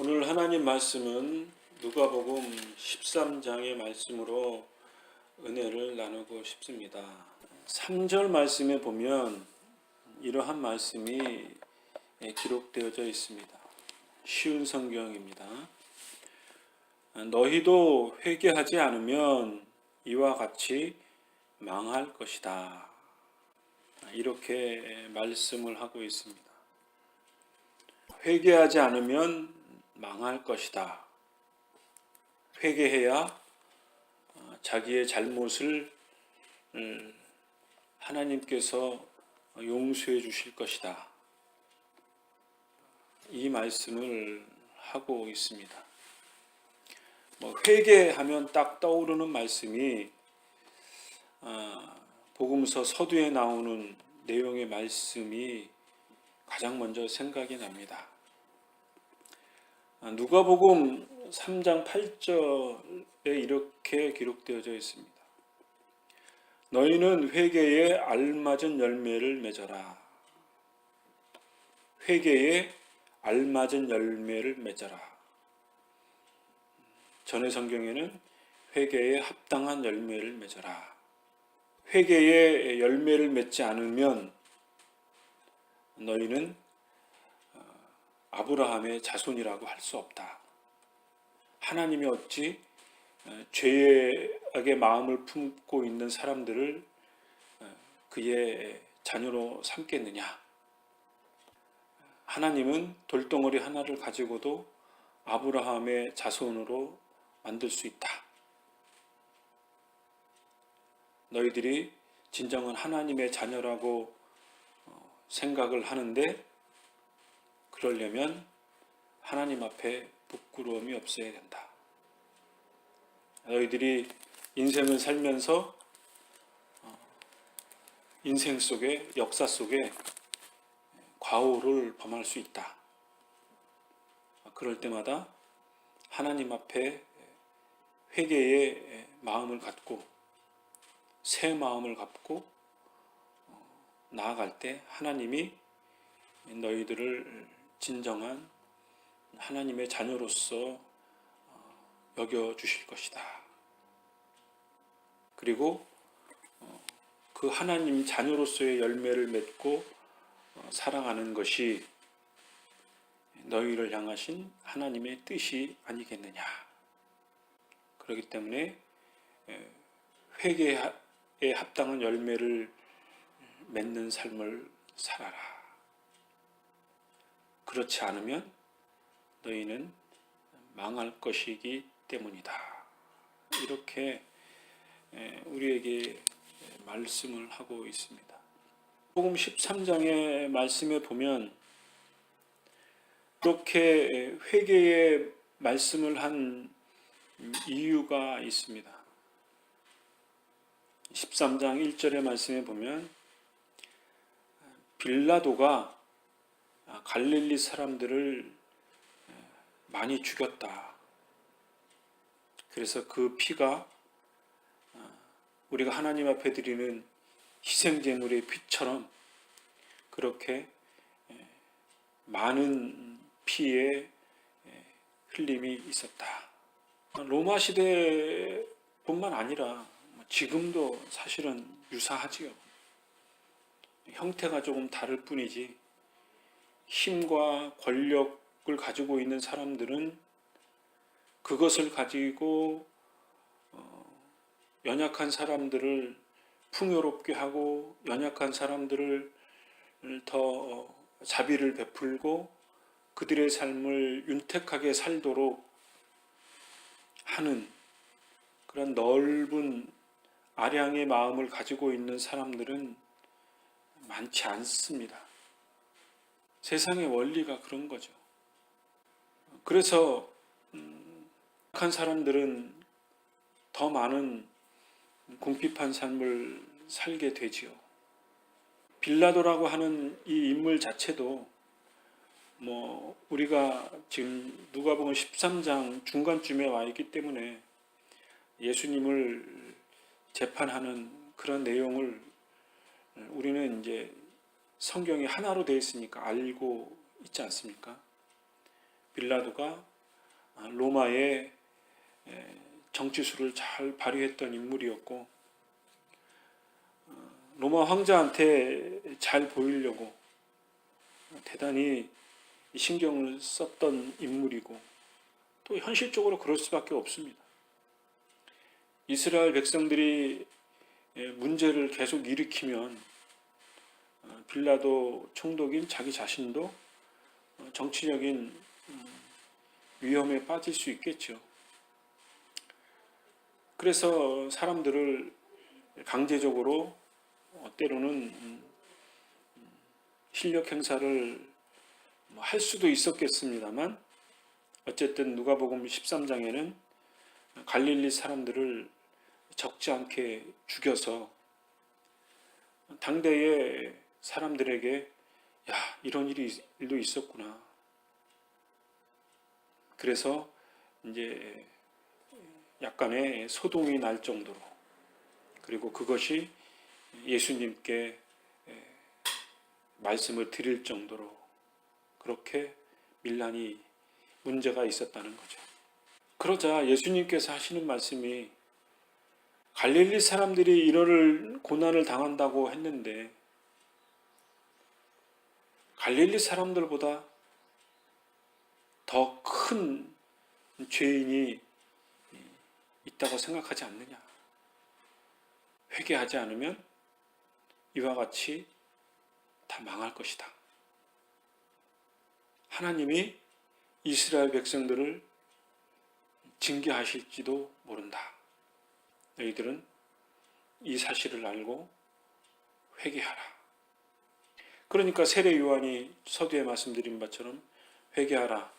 오늘 하나님 말씀은 누가복음 13장의 말씀으로 은혜를 나누고 싶습니다. 3절 말씀에 보면 이러한 말씀이 기록되어져 있습니다. 쉬운 성경입니다. 너희도 회개하지 않으면 이와 같이 망할 것이다. 이렇게 말씀을 하고 있습니다. 회개하지 않으면 망할 것이다. 회개해야 자기의 잘못을 하나님께서 용서해 주실 것이다. 이 말씀을 하고 있습니다. 회개하면 딱 떠오르는 말씀이 복음서 서두에 나오는 내용의 말씀이 가장 먼저 생각이 납니다. 누가복음 3장 8절에 이렇게 기록되어져 있습니다. 너희는 회개에 알맞은 열매를 맺어라. 회개에 알맞은 열매를 맺어라. 전의 성경에는 회개에 합당한 열매를 맺어라. 회개에 열매를 맺지 않으면 너희는 아브라함의 자손이라고 할 수 없다. 하나님이 어찌 죄악의 마음을 품고 있는 사람들을 그의 자녀로 삼겠느냐. 하나님은 돌덩어리 하나를 가지고도 아브라함의 자손으로 만들 수 있다. 너희들이 진정한 하나님의 자녀라고 생각을 하는데 그러려면 하나님 앞에 부끄러움이 없어야 된다. 너희들이 인생을 살면서 인생 속에 역사 속에 과오를 범할 수 있다. 그럴 때마다 하나님 앞에 회개의 마음을 갖고 새 마음을 갖고 나아갈 때 하나님이 너희들을 진정한 하나님의 자녀로서 여겨주실 것이다. 그리고 그 하나님 자녀로서의 열매를 맺고 살아가는 것이 너희를 향하신 하나님의 뜻이 아니겠느냐. 그렇기 때문에 회개에 합당한 열매를 맺는 삶을 살아라. 그렇지 않으면 너희는 망할 것이기 때문이다. 이렇게 우리에게 말씀을 하고 있습니다. 복음 13장의 말씀에 보면 그렇게 회개의 말씀을 한 이유가 있습니다. 13장 1절의 말씀에 보면 빌라도가 갈릴리 사람들을 많이 죽였다. 그래서 그 피가 우리가 하나님 앞에 드리는 희생제물의 피처럼 그렇게 많은 피의 흘림이 있었다. 로마 시대뿐만 아니라 지금도 사실은 유사하지요. 형태가 조금 다를 뿐이지 힘과 권력을 가지고 있는 사람들은 그것을 가지고 연약한 사람들을 풍요롭게 하고 연약한 사람들을 더 자비를 베풀고 그들의 삶을 윤택하게 살도록 하는 그런 넓은 아량의 마음을 가지고 있는 사람들은 많지 않습니다. 세상의 원리가 그런 거죠. 그래서 약한 사람들은 더 많은 궁핍한 삶을 살게 되지요. 빌라도라고 하는 이 인물 자체도 우리가 지금 누가복음 13장 중간쯤에 와 있기 때문에 예수님을 재판하는 그런 내용을 우리는 이제 성경이 하나로 되어 있으니까 알고 있지 않습니까? 빌라도가 로마의 정치수를 잘 발휘했던 인물이었고, 로마 황제한테 잘 보이려고 대단히 신경을 썼던 인물이고, 또 현실적으로 그럴 수밖에 없습니다. 이스라엘 백성들이 문제를 계속 일으키면 빌라도 총독인 자기 자신도 정치적인 위험에 빠질 수 있겠죠. 그래서 사람들을 강제적으로 때로는 실력 행사를 할 수도 있었겠습니다만, 어쨌든 누가복음 13장에는 갈릴리 사람들을 적지 않게 죽여서 당대의 사람들에게 야, 이런 일도 있었구나. 그래서 이제 약간의 소동이 날 정도로, 그리고 그것이 예수님께 말씀을 드릴 정도로 그렇게 밀란이 문제가 있었다는 거죠. 그러자 예수님께서 하시는 말씀이, 갈릴리 사람들이 이런 고난을 당한다고 했는데 갈릴리 사람들보다 더 큰 죄인이 있다고 생각하지 않느냐. 회개하지 않으면 이와 같이 다 망할 것이다. 하나님이 이스라엘 백성들을 징계하실지도 모른다. 너희들은 이 사실을 알고 회개하라. 그러니까 세례 요한이 서두에 말씀드린 바처럼 회개하라.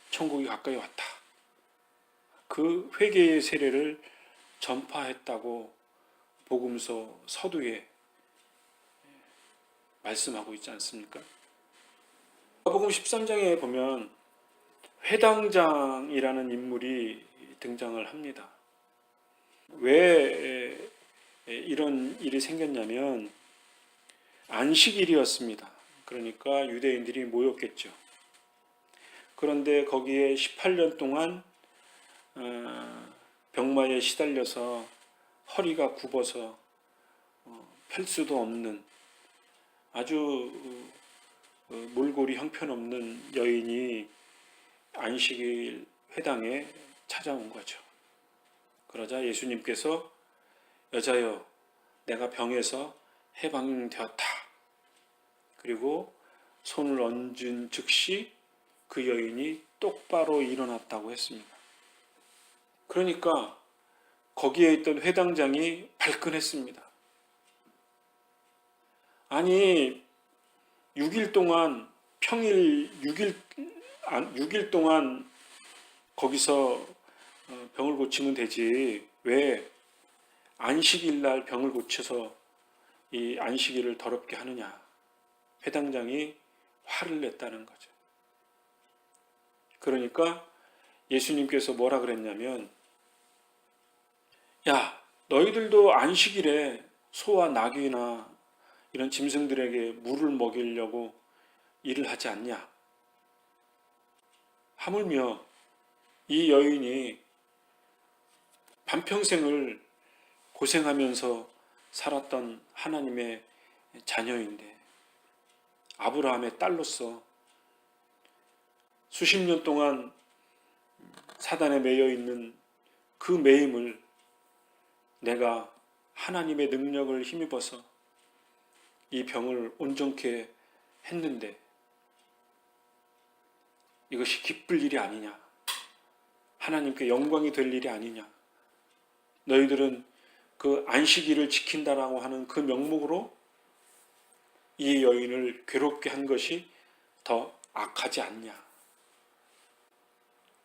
천국이 가까이 왔다. 그 회개의 세례를 전파했다고 복음서 서두에 말씀하고 있지 않습니까? 복음 13장에 보면 회당장이라는 인물이 등장을 합니다. 왜 이런 일이 생겼냐면 안식일이었습니다. 그러니까 유대인들이 모였겠죠. 그런데 거기에 18년 동안 병마에 시달려서 허리가 굽어서 펼 수도 없는 아주 몰골이 형편없는 여인이 안식일 회당에 찾아온 거죠. 그러자 예수님께서 여자여, 내가 병에서 해방되었다. 그리고 손을 얹은 즉시 그 여인이 똑바로 일어났다고 했습니다. 그러니까 거기에 있던 회당장이 발끈했습니다. 아니 6일 동안 평일 6일 동안 거기서 병을 고치면 되지, 왜 안식일 날 병을 고쳐서 이 안식일을 더럽게 하느냐. 회당장이 화를 냈다는 거죠. 그러니까 예수님께서 뭐라 그랬냐면, 야, 너희들도 안식일에 소와 나귀나 이런 짐승들에게 물을 먹이려고 일을 하지 않냐? 하물며 이 여인이 반평생을 고생하면서 살았던 하나님의 자녀인데, 아브라함의 딸로서 수십 년 동안 사단에 매여 있는 그 매임을 내가 하나님의 능력을 힘입어서 이 병을 온전케 했는데 이것이 기쁠 일이 아니냐? 하나님께 영광이 될 일이 아니냐? 너희들은 그 안식일을 지킨다라고 하는 그 명목으로 이 여인을 괴롭게 한 것이 더 악하지 않냐?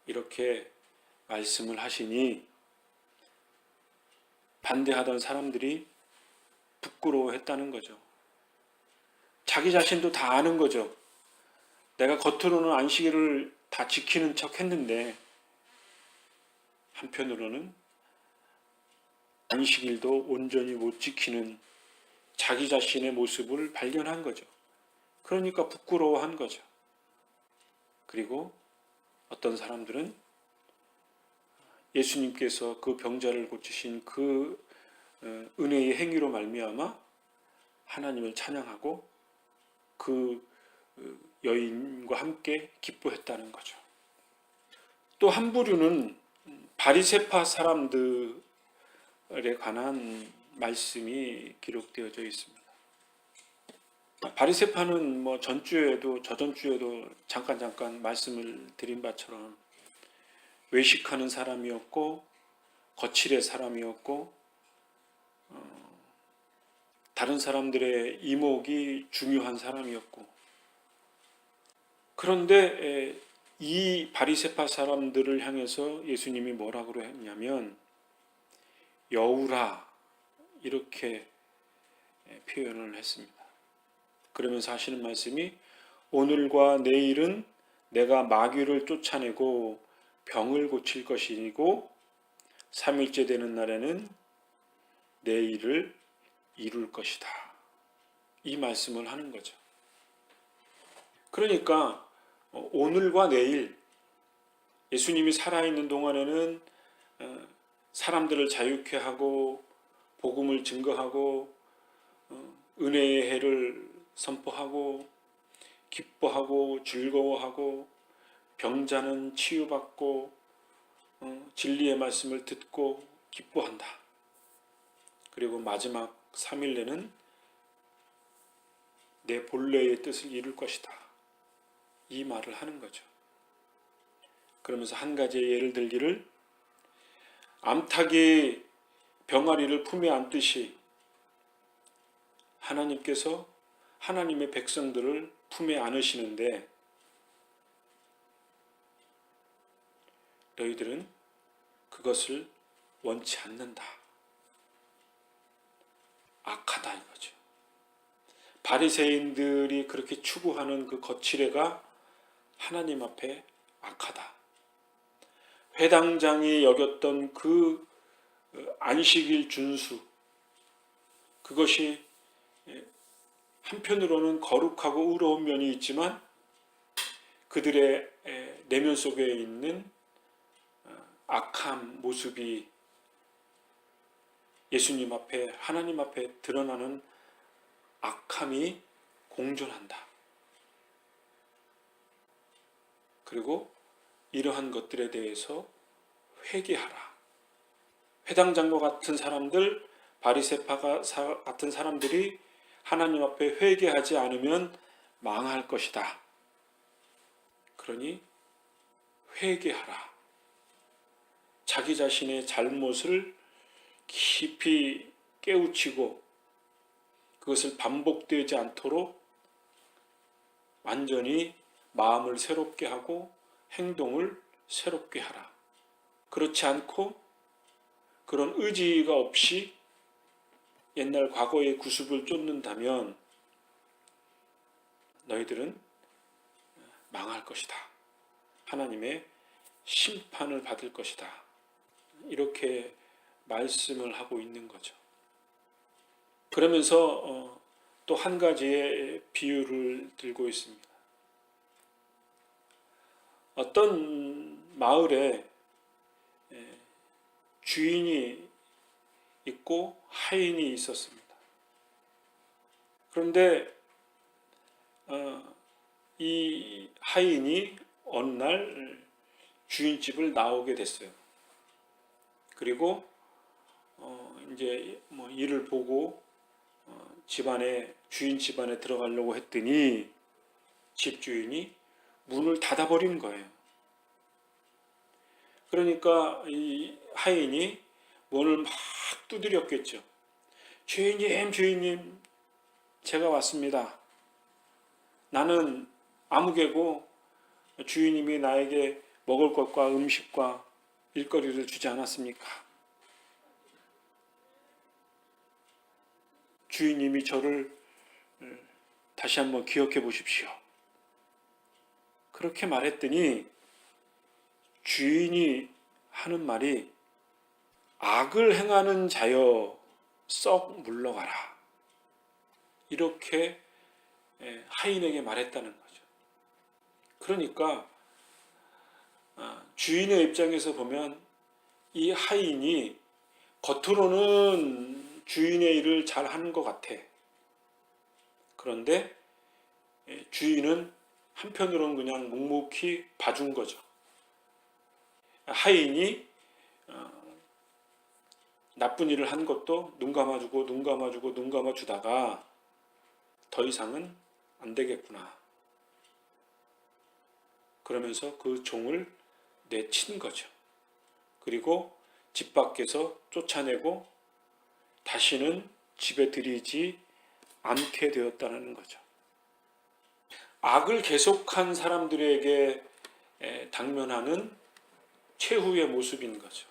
이렇게 말씀을 하시니 반대하던 사람들이 부끄러워했다는 거죠. 자기 자신도 다 아는 거죠. 내가 겉으로는 안식일을 다 지키는 척 했는데 한편으로는 안식일도 온전히 못 지키는 자기 자신의 모습을 발견한 거죠. 그러니까 부끄러워한 거죠. 그리고 어떤 사람들은 예수님께서 그 병자를 고치신 그 은혜의 행위로 말미암아 하나님을 찬양하고 그 여인과 함께 기뻐했다는 거죠. 또 한 부류는 바리새파 사람들에 관한 말씀이 기록되어져 있습니다. 바리새파는 뭐 전주에도 저전주에도 잠깐 말씀을 드린 바처럼 외식하는 사람이었고 거칠의 사람이었고 다른 사람들의 이목이 중요한 사람이었고, 그런데 이 바리새파 사람들을 향해서 예수님이 뭐라고 했냐면 여우라 이렇게 표현을 했습니다. 그러면서 하시는 말씀이 오늘과 내일은 내가 마귀를 쫓아내고 병을 고칠 것이고 3일째 되는 날에는 내 일을 이룰 것이다. 이 말씀을 하는 거죠. 그러니까 오늘과 내일 예수님이 살아있는 동안에는 사람들을 자유케 하고 복음을 증거하고 은혜의 해를 선포하고 기뻐하고 즐거워하고 병자는 치유받고 진리의 말씀을 듣고 기뻐한다. 그리고 마지막 3일 내는 내 본래의 뜻을 이룰 것이다. 이 말을 하는 거죠. 그러면서 한 가지의 예를 들기를 암탉이 병아리를 품에 안듯이 하나님께서 하나님의 백성들을 품에 안으시는데 너희들은 그것을 원치 않는다. 악하다 이거죠. 바리새인들이 그렇게 추구하는 그 거칠애가 하나님 앞에 악하다. 회당장이 여겼던 그 안식일 준수, 그것이 한편으로는 거룩하고 의로운 면이 있지만 그들의 내면 속에 있는 악한 모습이 예수님 앞에, 하나님 앞에 드러나는 악함이 공존한다. 그리고 이러한 것들에 대해서 회개하라. 회당장과 같은 사람들, 바리새파 같은 사람들이 하나님 앞에 회개하지 않으면 망할 것이다. 그러니 회개하라. 자기 자신의 잘못을 깊이 깨우치고 그것을 반복되지 않도록 완전히 마음을 새롭게 하고 행동을 새롭게 하라. 그렇지 않고 그런 의지가 없이 옛날 과거의 구습을 쫓는다면 너희들은 망할 것이다. 하나님의 심판을 받을 것이다. 이렇게 말씀을 하고 있는 거죠. 그러면서 또 한 가지의 비유를 들고 있습니다. 어떤 마을에 주인이 있고 하인이 있었습니다. 그런데 이 하인이 어느 날 주인집을 나오게 됐어요. 그리고 이제 뭐 일을 보고 집안에 주인 집안에 들어가려고 했더니 집주인이 문을 닫아버린 거예요. 그러니까 이 하인이 문을 막 두드렸겠죠. 주인님, 제가 왔습니다. 나는 아무개고 주인님이 나에게 먹을 것과 음식과 일거리를 주지 않았습니까? 주인님이 저를 다시 한번 기억해 보십시오. 그렇게 말했더니 주인이 하는 말이 악을 행하는 자여 썩 물러가라. 이렇게 하인에게 말했다는 거죠. 그러니까 주인의 입장에서 보면 이 하인이 겉으로는 주인의 일을 잘 하는 것 같아. 그런데 주인은 한편으로는 그냥 묵묵히 봐준 거죠. 하인이 나쁜 일을 한 것도 눈 감아주고 눈 감아주고 눈 감아주다가 더 이상은 안 되겠구나. 그러면서 그 종을 내친 거죠. 그리고 집 밖에서 쫓아내고 다시는 집에 들이지 않게 되었다는 거죠. 악을 계속한 사람들에게 당면하는 최후의 모습인 거죠.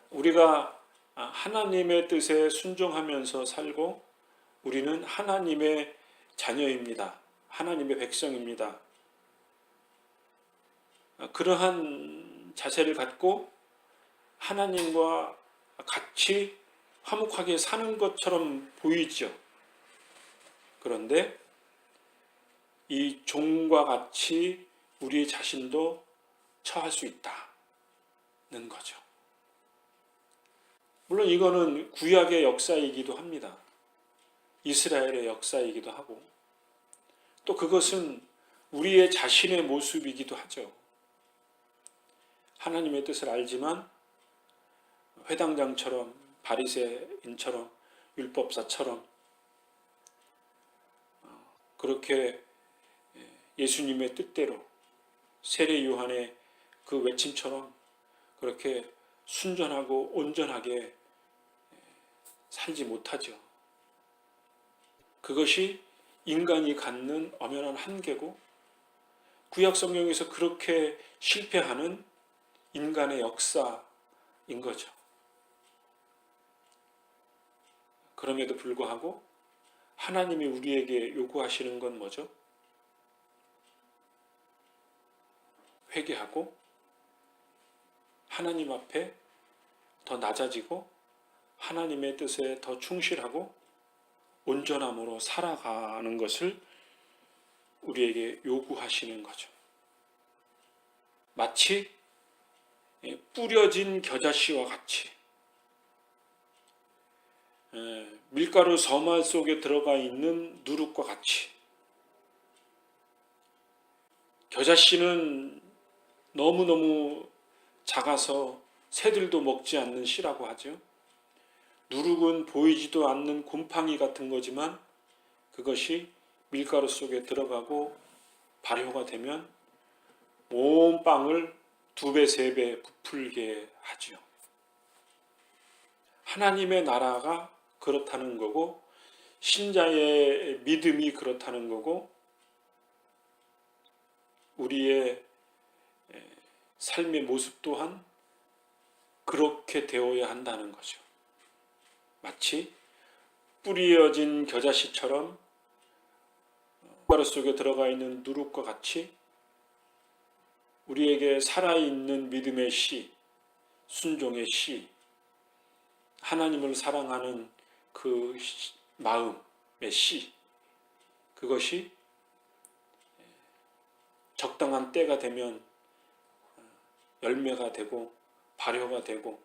우리가 하나님의 뜻에 순종하면서 살고 우리는 하나님의 자녀입니다. 하나님의 백성입니다. 그러한 자세를 갖고 하나님과 같이 화목하게 사는 것처럼 보이죠. 그런데 이 종과 같이 우리 자신도 처할 수 있다는 거죠. 물론 이거는 구약의 역사이기도 합니다. 이스라엘의 역사이기도 하고 또 그것은 우리의 자신의 모습이기도 하죠. 하나님의 뜻을 알지만 회당장처럼 바리새인처럼 율법사처럼 그렇게 예수님의 뜻대로 세례 요한의 그 외침처럼 그렇게 순전하고 온전하게 살지 못하죠. 그것이 인간이 갖는 엄연한 한계고 구약 성경에서 그렇게 실패하는 인간의 역사인 거죠. 그럼에도 불구하고 하나님이 우리에게 요구하시는 건 뭐죠? 회개하고 하나님 앞에 더 낮아지고 하나님의 뜻에 더 충실하고 온전함으로 살아가는 것을 우리에게 요구하시는 거죠. 마치 뿌려진 겨자씨와 같이 밀가루 서말 속에 들어가 있는 누룩과 같이 겨자씨는 너무너무 작아서 새들도 먹지 않는 씨라고 하죠. 누룩은 보이지도 않는 곰팡이 같은 거지만 그것이 밀가루 속에 들어가고 발효가 되면 온 빵을 2배, 3배 부풀게 하죠. 하나님의 나라가 그렇다는 거고 신자의 믿음이 그렇다는 거고 우리의 삶의 모습 또한 그렇게 되어야 한다는 거죠. 마치 뿌려진 겨자씨처럼 밀가루 속에 들어가 있는 누룩과 같이 우리에게 살아있는 믿음의 씨, 순종의 씨, 하나님을 사랑하는 그 마음의 씨, 그것이 적당한 때가 되면 열매가 되고 발효가 되고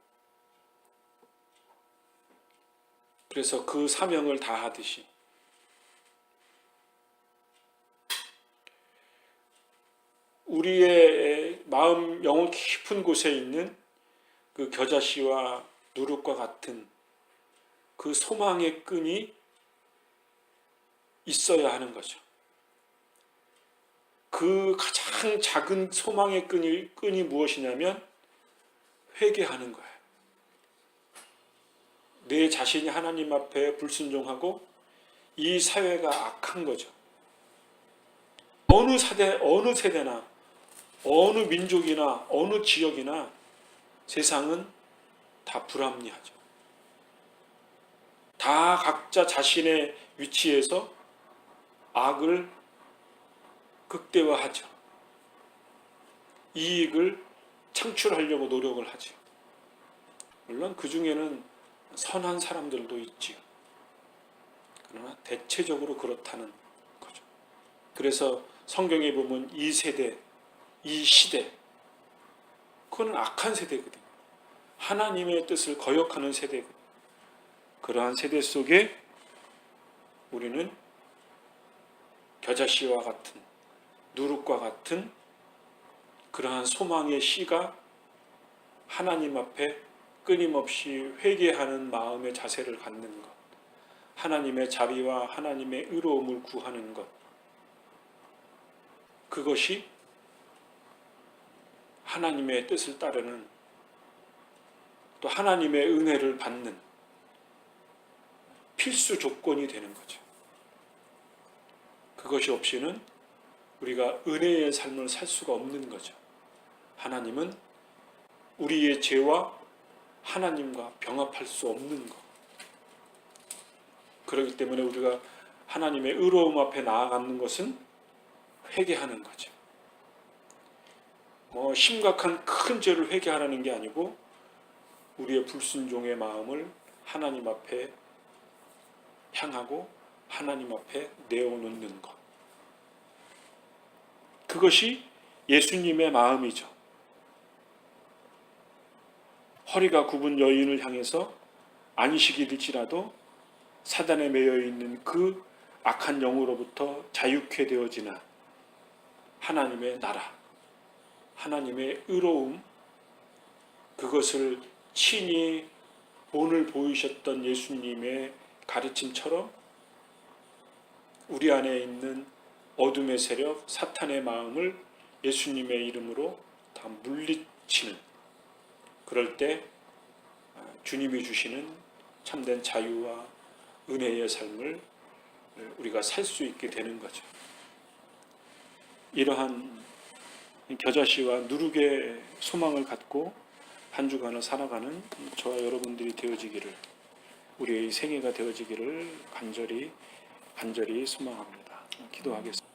그래서 그 사명을 다하듯이 우리의 마음 영혼 깊은 곳에 있는 그 겨자씨와 누룩과 같은 그 소망의 끈이 있어야 하는 거죠. 그 가장 작은 소망의 끈이 무엇이냐면 회개하는 거예요. 내 자신이 하나님 앞에 불순종하고 이 사회가 악한 거죠. 어느 세대나 어느 민족이나 어느 지역이나 세상은 다 불합리하죠. 다 각자 자신의 위치에서 악을 극대화하죠. 이익을 창출하려고 노력을 하죠. 물론 그 중에는 선한 사람들도 있지요. 그러나 대체적으로 그렇다는 거죠. 그래서 성경에 보면 이 세대, 이 시대, 그거는 악한 세대거든요. 하나님의 뜻을 거역하는 세대거든요. 그러한 세대 속에 우리는 겨자씨와 같은, 누룩과 같은 그러한 소망의 씨가 하나님 앞에 끊임없이 회개하는 마음의 자세를 갖는 것, 하나님의 자비와 하나님의 의로움을 구하는 것, 그것이 하나님의 뜻을 따르는, 또 하나님의 은혜를 받는 필수 조건이 되는 거죠. 그것이 없이는 우리가 은혜의 삶을 살 수가 없는 거죠. 하나님은 우리의 죄와 하나님과 병합할 수 없는 것. 그렇기 때문에 우리가 하나님의 의로움 앞에 나아가는 것은 회개하는 거죠. 심각한 큰 죄를 회개하라는 게 아니고 우리의 불순종의 마음을 하나님 앞에 향하고 하나님 앞에 내어놓는 것. 그것이 예수님의 마음이죠. 허리가 굽은 여인을 향해서 안식일일지라도 사단에 매여 있는 그 악한 영으로부터 자유케 되어지는 하나님의 나라, 하나님의 의로움, 그것을 친히 본을 보이셨던 예수님의 가르침처럼 우리 안에 있는 어둠의 세력, 사탄의 마음을 예수님의 이름으로 다 물리치는, 그럴 때 주님이 주시는 참된 자유와 은혜의 삶을 우리가 살 수 있게 되는 거죠. 이러한 겨자씨와 누룩의 소망을 갖고 한 주간을 살아가는 저와 여러분들이 되어지기를, 우리의 생애가 되어지기를 간절히 소망합니다. 기도하겠습니다.